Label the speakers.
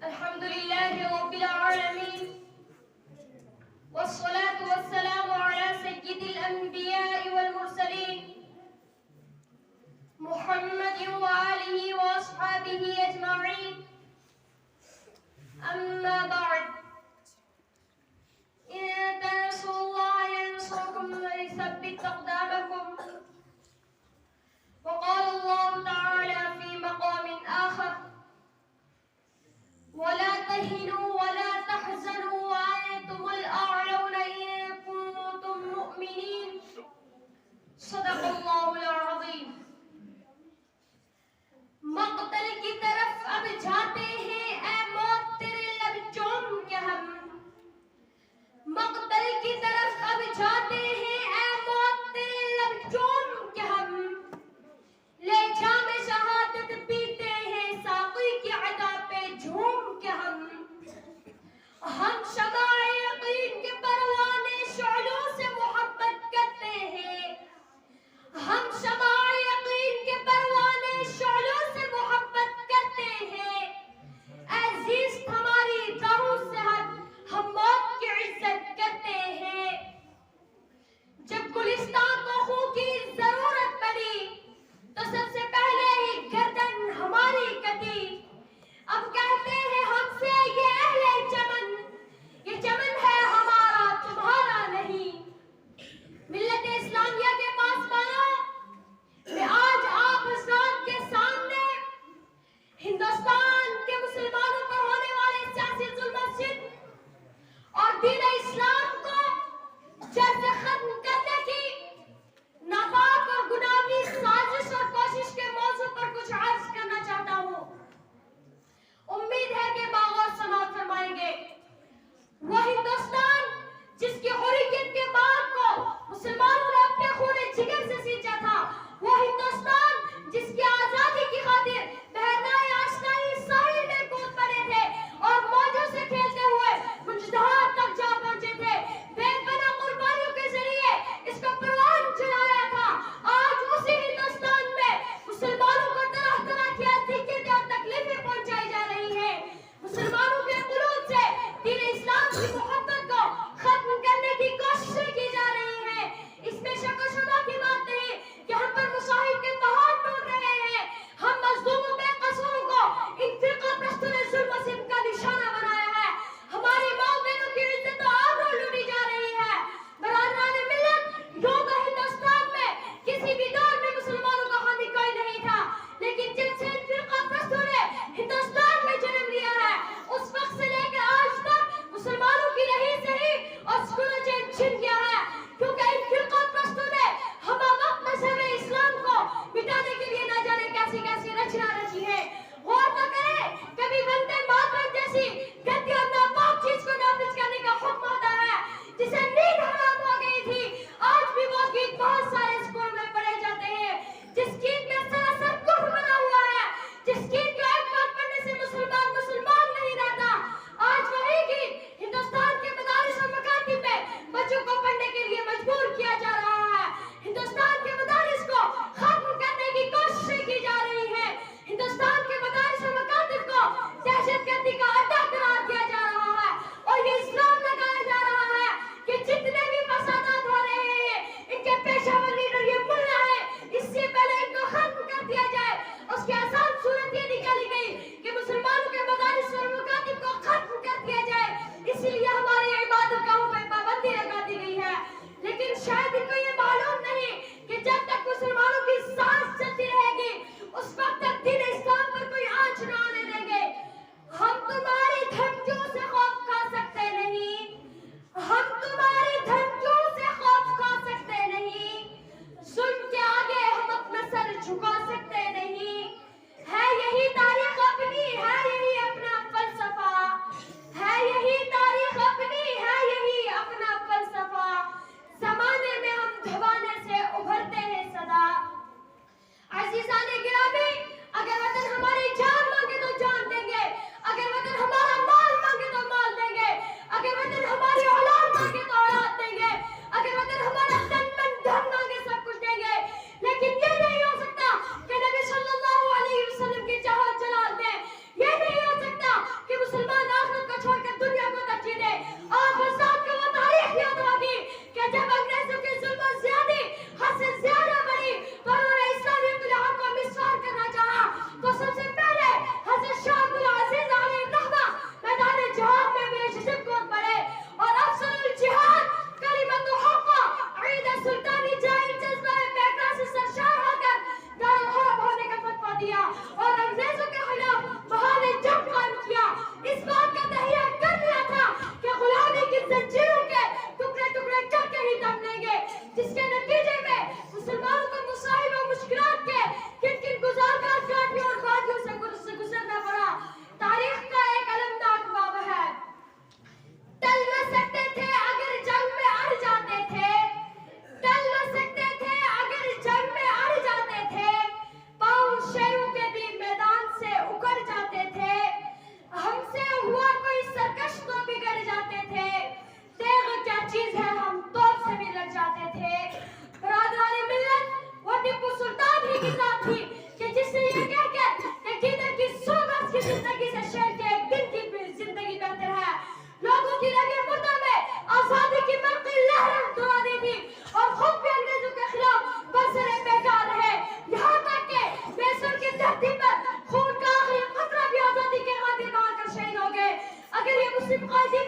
Speaker 1: الحمد لله رب العالمين والصلاة والسلام على سيد الأنبياء والمرسلين محمد وآله وأصحابه أجمعين. أما بعد، إن تنصروا الله ينصركم ويثبت أقدامكم. وقال الله تعالى في مقام آخر: ولا تهنوا ولا تحزنوا وأنتم الأعلون إن كنتم مؤمنين. صدق الله العظيم. مقتل کی طرف اب جاتے کی زندگی سے شہر کے ایک دن کی زندگی بہتر ہے. لوگوں کی رگے مردہ میں آزادی کی برقی لہریں دعا دی تھی اور خود بھی انگریزوں کے خلاف برسرے بیکار رہے. یہاں تک کہ میسر کی دھرتی پر خون کا آخری قطرہ بھی آزادی کے خاطر بہا کر شہید ہو گئے. اگر یہ مسلم قائدین